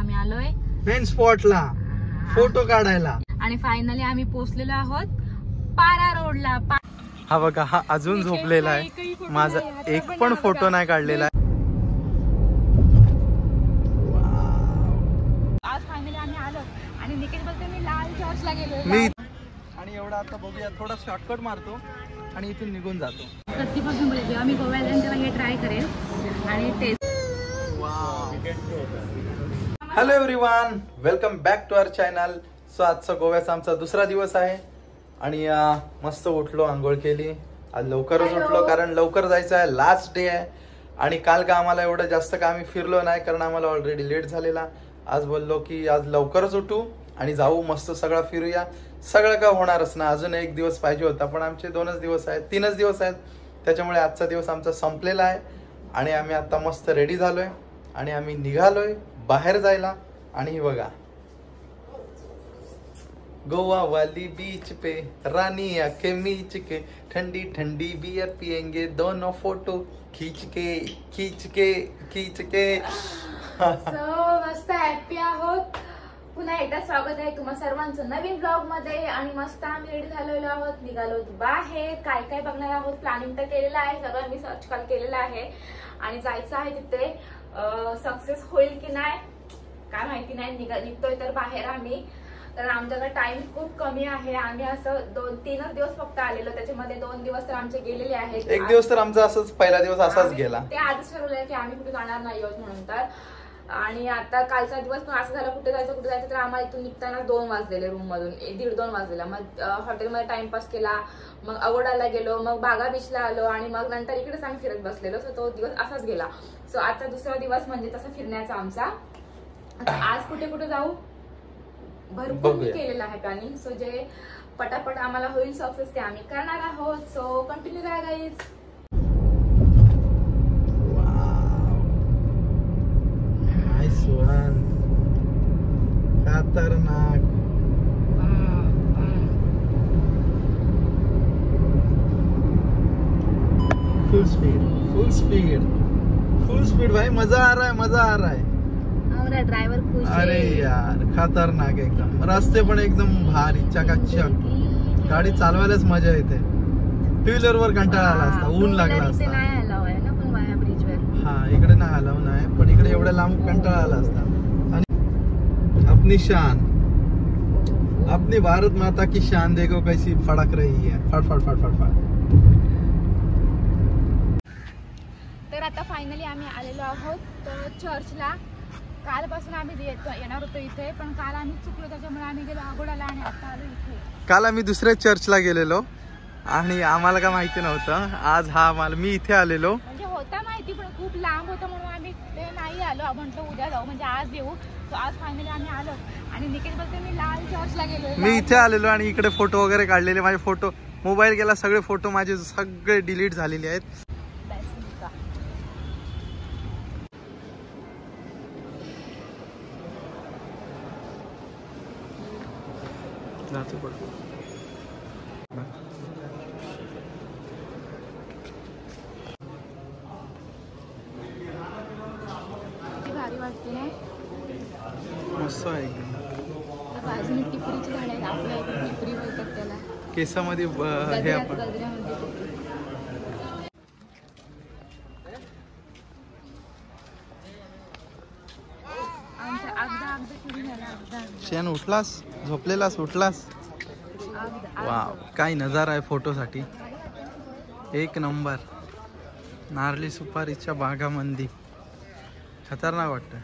आम्ही आलोय main स्पॉटला photo काढायला आणि फायनली आम्ही पोहोचलेलो आहोत पारा रोडला. हा बघा, हा अजून झोपलेला आहे. माझा एक पण फोटो नाही काढलेला आहे. आज फायनली आम्ही आलो आणि निकेश बोलते मी लाल चर्चला गेलो मी. आणि एवढा आता बघूया, थोडा शॉर्टकट मारतो आणि इथून निघून जातो. कधीपासून बोलले जेव्हा मी गोव्याला जाईन तेव्हा हे ट्राय करेल आणि test. Hello everyone, welcome back to our channel. So आजचा गोव्याचा आमचा दुसरा दिवस आहे आणि मस्त उठलो, आंघोळ केली. आज लवकरच उठलो कारण लवकर जायचं आहे, लास्ट डे आहे. आणि काल का आम्हाला एवढं जास्त का आम्ही फिरलो नाही कारण आम्हाला ऑलरेडी लेट झालेला. आज बोललो की आज लवकरच उठू आणि जाऊ, मस्त सगळं फिरूया. सगळं का होणारच ना, अजून एक दिवस पाहिजे होता पण आमचे 2च दिवस आहेत, 3च दिवस आहेत. त्याच्यामुळे आजचा दिवस आमचा संपलेला आहे आणि आम्ही आता मस्त रेडी झालोय आणि आम्ही निघालोय बाहेर जायला. आणि बघा, गोवा वाली बीच पे रानिया के मीच के ठंडी ठंडी बियर पियेंगे, दोनों फोटो खींच के खींच के खींच के. मस्त हॅपी आहोत. पुन्हा एकदा स्वागत आहे तुम्हा सर्वांचं नवीन ब्लॉग मध्ये. आणि मस्त आम्ही रेडी झालेलो आहोत, निघालो बाहेर. काय काय बघणार आहोत, प्लॅनिंग तर केलेलं आहे, सगळं मी सर्च कॉल केलेलं आहे आणि जायचं आहे तिथे. सक्सेस होईल की नाही काय माहिती नाही. निघतोय तर बाहेर आम्ही, कारण आमच्याकडे टाइम खूप कमी आहे. आम्ही असं 2-3च दिवस फक्त आलेलो, त्याच्यामध्ये 2 दिवस तर आमचे गेलेले आहेत. एक दिवस तर आमचा असंच, पहिला दिवस असाच गेला. ते आधीच ठरवलंय की आम्ही कुठे जाणार नाही आहोत म्हणून. तर आणि आता कालचा दिवस पण असं झालं, कुठे जायचं तर आम्हाला इथून निघताना 2 वाजलेले, रूम मधून 1-1.5-2 वाजलेला. मग हॉटेलमध्ये टाइमपास केला, मग अवोडाला गेलो, मग बागा बीचला आलो आणि मग नंतर इकडेच आम्ही फिरत बसलेलो. सो तो दिवस असाच गेला. सो आजचा दुसरा दिवस म्हणजे तसा फिरण्याचा आमचा. आज कुठे कुठे जाऊ भरपूर मी केलेलं आहे प्लॅनिंग. सो जे पटापट आम्हाला होईल सक्सेस ते आम्ही करणार आहोत. सो कंटिन्यू राहा गाईज. खतरनाक. फुल स्पीड फुल स्पीड फुल स्पीड भाई, मजा आ रहा है, मजा आ रहा है. ड्रायव्हर खुश. अरे यार खतरनाक एकदम. रस्ते पण एकदम भारी, चकाचक. गाडी चालवायलाच मजा येते. 2 व्हीलर वर कंटाळा आला असता, ऊन लागला असता. हा, इकडे नाही अलाव नाही, पण इकडे एवढ्या लांब कंटाळा आला असता. आणि अपनी शान, अपनी भारत माता की शान देखो कैसी फड़क रही है, फड़ फड़ फड़ फड़ फड़. तर आता फायनली आम्ही आलेलो आहोत चर्चला. कालपासून आम्ही येणार होतो इथे, पण काल आम्ही चुकलो, त्याच्यामुळे आम्ही गेलो अगोडाला आणि आता आलो इथे. काल आम्ही दुसऱ्या चर्चला गेलेलो आणि आम्हाला काय माहिती नव्हतं. आज मी इथे आलेलो, म्हणजे होता माहिती पण खूप लांब होतं म्हणून आम्ही ते नाही आलो. म्हटलं उद्या जाऊ, म्हणजे आज येऊ. तो आज फायनली आम्ही आलो आणि निकेश बोलते मी लाल चर्चला गेलो. मी इथे आलेलो आणि इकडे फोटो वगैरे काढलेले. माझे फोटो मोबाईल गेला, सगळे फोटो माझे सगळे डिलीट झालेले आहेत. भारी वाटते ना, मस्त आहे एकदम. बाजूने टिपरीची झाड आहेत, आपल्या इथे टिपरी बोलतात त्याला. केसामध्ये हे आपण शेण. उठलास, झोपलेलास, उठलास. वाव, काय नजारा आहे फोटोसाठी. एक नंबर. नारळी सुपारीच्या बागामध्ये खतरनाक वाटतं.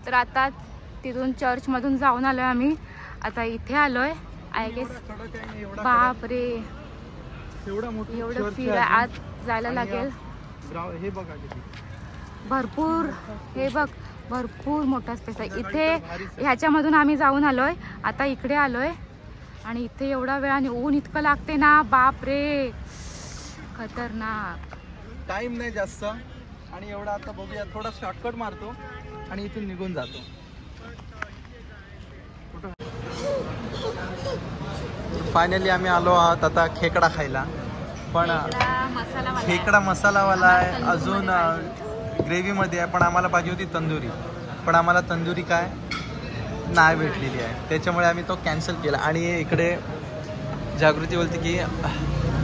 तर आता तिथून चर्च मधून जाऊन आलोय आम्ही, आता इथे आलोय. आय गेस बाप रे, एवढं फिर आत जायला लागेल. हे बघा किती भरपूर, हे बघ भरपूर मोठा स्पेस आहे इथे. ह्याच्यामधून आम्ही जाऊन आलोय, आता इकडे आलोय आणि इथे एवढा वेळ आणि ऊन इतकं लागते ना, बाप रे खतरनाक. टाइम नाही जास्त आणि एवढा आता बघूया, थोडा शॉर्टकट मारतो आणि इथून निघून जातो. फायनली आम्ही आलो आहोत आता खेकडा खायला. पण खेकडा मसालावाला आहे, अजून ग्रेव्हीमध्ये आहे, पण आम्हाला पाहिजे होती तंदुरी, पण आम्हाला तंदुरी काय नाही भेटलेली आहे, त्याच्यामुळे आम्ही तो कॅन्सल केला. आणि इकडे जागृती बोलते की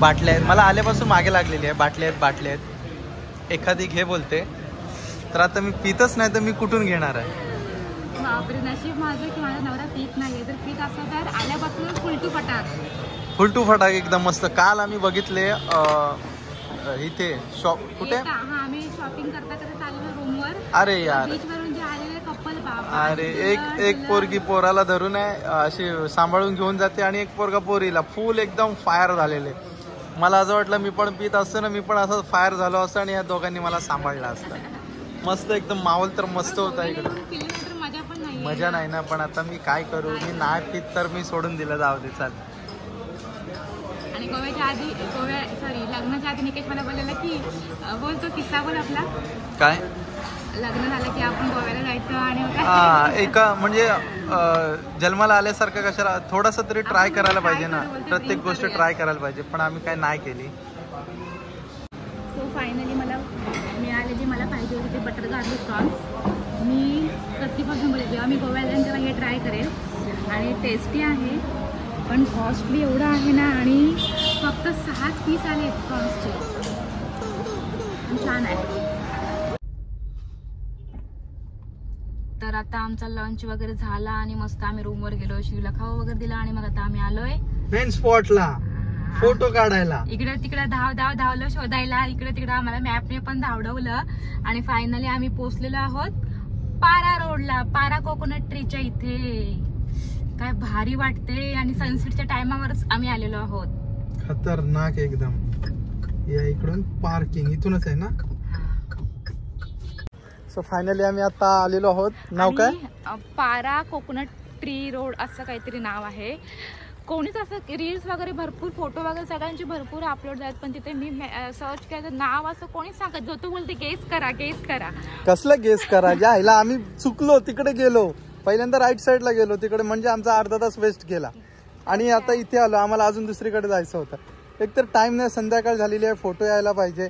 बाटल्या आहेत, मला आल्यापासून मागे लागलेली आहे, बाटल्या आहेत, एखादी घे बोलते. तर आता मी पितच नाही तर मी कुठून घेणार आहे. बापरे, नशीब माझं की माझा नवरा पीत नाहीये, तर पीत असं तर आल्यापासूनच फुलटू फटाक एकदम मस्त. काल आम्ही बघितले इथे शॉप कुठे, आम्ही शॉपिंग करता चाललो रूमवर. अरे यार, बीच वरून जे आलेले कपल, अरे एक पोरगी पोराला धरून आहे अशी सांभाळून घेऊन जाते, आणि एक पोरगा पोरीला फुल एकदम फायर झालेले. मला असं वाटलं मी पण पीत असतो ना, मी पण असं फायर झालो असतं आणि या दोघांनी मला सांभाळलं असतं. मस्त एकदम माहोल तर मस्त होता इकडं. मजा नाही ना, पण आता मी काय करू, मी नाही पित तर मी सोडून दिलं, जाऊ दे चाल. आणि लग्नाच्या आधी निकेश मला बोललेला की बोलतो किस्सा बोल आपला, काय लग्न झालं की आपण गोव्याला जायचं आणि एका म्हणजे जन्माला आल्यासारखं कशाला, थोडासा तरी ट्राय करायला पाहिजे ना, प्रत्येक गोष्ट ट्राय करायला पाहिजे, पण आम्ही काय नाही केली. सो फायनली मला मिळाले जे मला पाहिजे होते ते बटर गार्लिक प्रॉन्स. मी प्रतिपासून बोलते जेव्हा मी गोव्याला जाईन तेव्हा हे ट्राय करेल, आणि टेस्टी आहे पण कॉस्टली एवढं आहे ना, आणि फक्त 6 पीस आले प्रॉन्सचे, छान आहे. तर आता आमचा लंच वगैरे झाला आणि मस्त आम्ही रूमवर गेलो, शिवला खाऊ वगैरे दिला, आणि मग आता आम्ही आलोय मेन स्पॉटला फोटो काढायला. इकडे तिकडे धावलो शोधायला, इकडे तिकडे आम्हाला मॅपने पण धावडवलं, आणि फायनली आम्ही पोहोचलेलो आहोत पारा रोडला, पारा कोकोनट ट्रीच्या इथे. काय भारी वाटते, आणि सनसेटच्या टायमावरच आम्ही आलेलो आहोत. खतरनाक एकदम. या इकडून पार्किंग इथूनच आहे ना. सो फायनली आम्ही आता आलेलो आहोत. नाव काय? पारा कोकोनट ट्री रोड असं काहीतरी नाव आहे. कोणीच असं रील्स वगैरे भरपूर, फोटो वगैरे सगळ्यांचे भरपूर अपलोड आहेत, पण तिथे मी सर्च केलं नाव असं कोणीच सांगत, जो तो बोलते गेस करा. कसलं गेस करा, यायला आम्ही चुकलो, तिकडे गेलो, पहिल्यांदा राईट साईडला गेलो तिकडे, म्हणजे आमचा अर्धा तास वेस्ट केला, आणि आता इथे आलो. आम्हाला अजून दुसरीकडे जायचं होतं. एकतर टाइम नाही, संध्याकाळ झालेली आहे, फोटो यायला पाहिजे,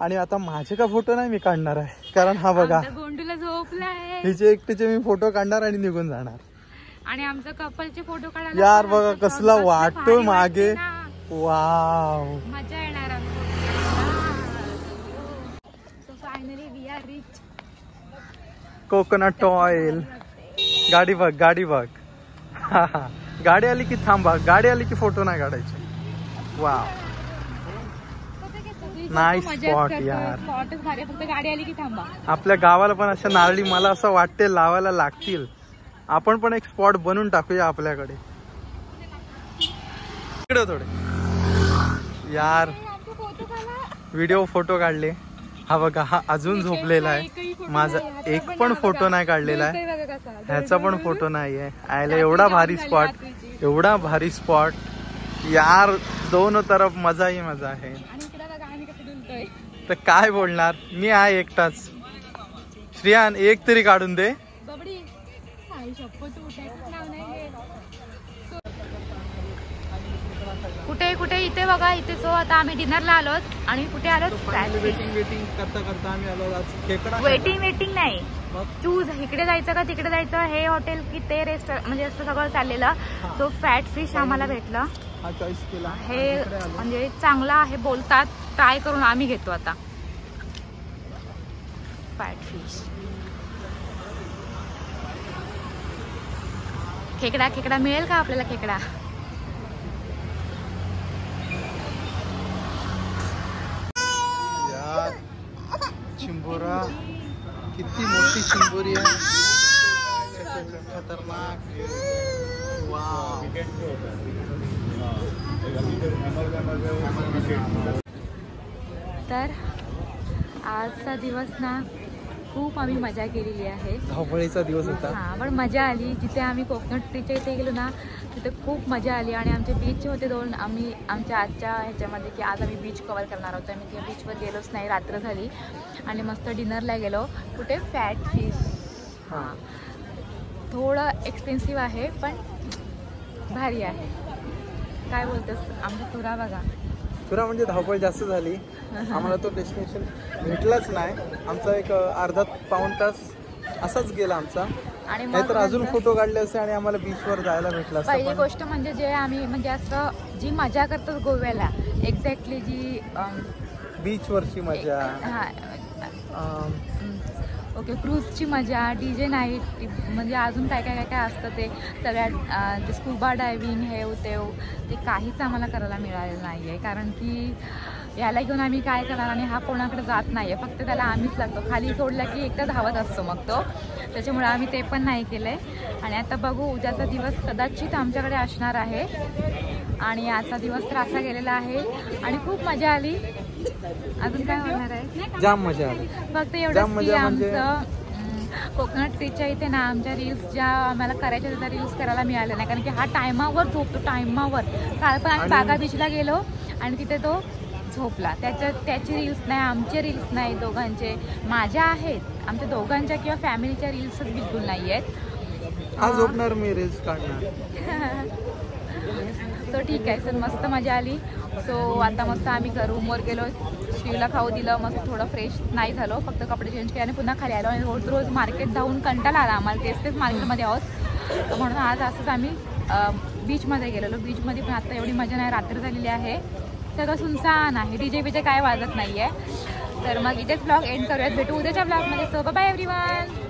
आणि आता माझे का फोटो नाही मी काढणार आहे, कारण हा बघा गोंडूला झोपलाय, हिचे एकटीचे मी फोटो काढणार आणि निघून जाणार. आणि आमचा कपलचे फोटो काढायला यार बघा कसला वाटतोय मागे, वाव, मजा येणार. Finally we are reach. Coconut oil. गाडी बघ गाडी आली की थांबा, गाडी आली की फोटो नाही काढायचे. वाव, नाईस स्पॉट यार. स्पॉटच भारी, फक्त गाडी आली की थांबा. आपल्या गावाला पण अशा नारळी मला असं वाटते लावायला लागतील. आपण पण एक स्पॉट बनवून टाकूया आपल्याकडे. इकडे थोडे यार व्हिडिओ फोटो काढले. हा बघा, हा अजून झोपलेला आहे, माझा एक पण फोटो नाही काढलेला आहे, ह्याचा पण फोटो नाही आहे. आयला एवढा भारी स्पॉट यार, दोनों तरफ मजा ही मजा आहे. तर काय बोलणार, मी आहे एकटाच. श्रियान एक तरी काढून दे. कुठे इथे बघा, इथे सो आता आम्ही डिनरला आलोत, आणि कुठे आलोत, वेटिंग करता आम्ही आलो. वेटिंग नाही, चूज इकडे जायचं का तिकडे जायचं, हे हॉटेल की ते रेस्टॉरंट, म्हणजे असं सगळं चाललेलं. तो फॅट फिश आम्हाला भेटला, हा चॉईस केला. हे म्हणजे चांगला आहे बोलतात, ट्राय करून आम्ही घेतो आता. फॅट फिश, खेकडा मिळेल का आपल्याला? खेकडा यार, चिंबोरा किती मोठी चिंबोरी आहे, खतरनाक. तर आजचा दिवस ना खूप आम्ही मजा केलेली आहे. धावपळीचा दिवस होता, हा, पण मजा आली. जिथे आम्ही कोकणट ट्रीच्या इथे गेलो ना, तिथे खूप मजा आली. आणि आमचे बीच होते दोन, आम्ही आमच्या आजच्या ह्याच्यामध्ये की आज आम्ही बीच कव्हर करणार होतो. आम्ही त्या बीचवर गेलोच नाही, रात्र झाली, आणि मस्त डिनरला गेलो. कुठे फॅट फिश, हां, थोडं एक्सपेन्सिव्ह आहे पण भारी आहे. काय बोलतोस, आमचा तुरा बघा, थोडा म्हणजे धावपळ जास्त झाली, आम्हाला तो डेस्टिनेशन भेटलाच नाही. आमचा एक अर्धा पाऊण तास असाच गेला आमचा. आणि नाहीतर अजून फोटो काढले असते आणि आम्हाला बीचवर जायला भेटलं असतं. पहिली गोष्ट म्हणजे जे आम्ही म्हणजे असं जी मजा करतो गोव्याला, एक्झॅक्टली जी बीचवरची मजा, ओके क्रूजची मजा, DJ नाईट, म्हणजे अजून काय काय काय काय असतं ते सगळ्यात, ते स्कुबा डायव्हिंग हे ते काहीच आम्हाला करायला मिळालेलं नाही आहे. कारण की याला घेऊन आम्ही काय करणार आणि हा कोणाकडे जात नाही आहे, फक्त त्याला आम्हीच लागतो. खाली सोडला की एकदा धावत असतो मग तो, त्याच्यामुळे आम्ही ते पण नाही केलं आहे. आणि आता बघू, उद्याचा दिवस कदाचित आमच्याकडे असणार आहे. आणि आजचा दिवस तर असा गेलेला आहे आणि खूप मजा आली. अजून काय होणार आहे? जाम मजा आली. फक्त एवढंच की आमचं कोकणात ट्रीपच्या इथे ना आमच्या रील्स ज्या आम्हाला करायच्या त्या रील्स करायला मिळाल्या नाही. कारण की हा टायमावर झोपतो, टायमावर. काल पण आम्ही बागा बीचला गेलो आणि तिथे तो झोपला. त्याची रील्स नाही, आमचे रील्स नाही दोघांचे. माझ्या आहेत, आमच्या दोघांच्या किंवा फॅमिलीच्या रील्सच बिलकुल नाही आहेत. आज झोपणार मी, रील्स काढणार. सो ठीक आहे, सर मस्त मजा आली. सो आता मस्त आम्ही रूमवर गेलो, शिवला खाऊ दिलं, मस्त थोडं फ्रेश नाही झालो, फक्त कपडे चेंज केले आणि पुन्हा खाली आलो. आणि रोज मार्केट जाऊन कंटाळा आला आम्हाला, तेच मार्केटमध्ये आहोत. म्हणून आज असंच आम्ही बीचमध्ये गेलेलो. बीचमध्ये पण आता एवढी मजा नाही, रात्र झालेली आहे, सगळं सुनसान आहे, DJ काय वाजत नाही आहे. तर मग इथेच ब्लॉग एंड करूयात. भेटू उद्याच्या ब्लॉगमध्ये. So bye everyone.